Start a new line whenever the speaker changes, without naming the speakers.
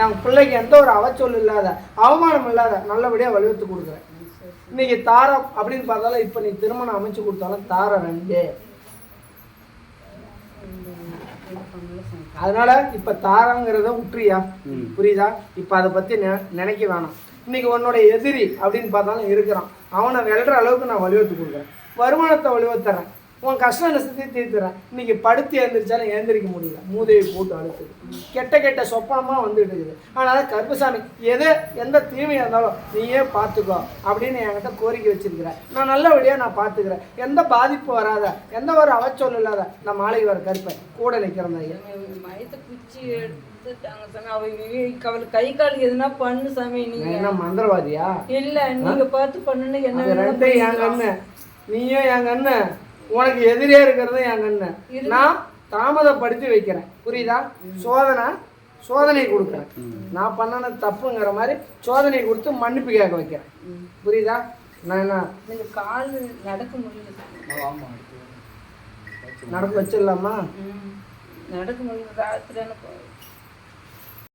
என் பிள்ளைக்கு எந்த ஒரு அவச்சொல் இல்லாத அவமானம் இல்லாத நல்லபடியாக வலியுறுத்தி கொடுக்குறேன். இன்னைக்கு தாரம் அப்படின்னு பார்த்தாலும் இப்போ நீ திருமணம் அமைச்சு கொடுத்தாலும் தாரம் 2. அதனால இப்ப தாரங்கிறத விட்டுறியா? புரியுதா? இப்ப அதை பத்தி நினைக்க வேணாம். இன்னைக்கு உன்னோட எதிரி அப்படின்னு பார்த்தாலும் இருக்கிறான். அவனை வெல்ற அளவுக்கு நான் வலியுறுத்தி கொடுக்குறேன். வருமானத்தை வலியுறுத்துறேன். உன் கஷ்ட நஷ்டத்தையும் தீர்த்துறேன். இன்னைக்கு படுத்து எழுந்திரிச்சாலும் எழுந்திரிக்க முடியல. மூதையை போட்டு அழுத்துது. கெட்ட கெட்ட சொப்பனமாக வந்துட்டு இருக்குது. ஆனால் கருப்பசாமி எந்த தீமையாக இருந்தாலும் நீயே பார்த்துக்கோ அப்படின்னு என்கிட்ட கோரிக்கை வச்சிருக்கிற. நான் நல்லபடியாக நான் பார்த்துக்கிறேன். எந்த பாதிப்பு வராத, எந்த ஒரு அவச்சொல் இல்லாத இந்த மாளிகை வர கருப்பை கூட நிற்கிறேன். ஐயா
மயத்தை குச்சி அவளுக்கு கை கால் எதுனா பண்ணு சாமி. நீங்க
என்ன மந்திரவாதியா?
இல்ல நீங்க பார்த்து பண்ணுன்னு என்ன
என் கண்ணு, நீயும் என் கண்ணு, உனக்கு எதிரியா இருக்கிறது என் கண்ணு. நான் தாமதப்படுத்தி வைக்கிறேன். புரியுதா? சோதனை கொடுக்குறேன். நான் பண்ணன தப்புங்கிற மாதிரி சோதனை கொடுத்து மன்னிப்பு கேட்க வைக்கிறேன். புரியுதா? நான் என்ன
கால் நடக்க முடியல.
நடக்க வச்சிடலாமா?
நடக்க முடியல. ராத்திரி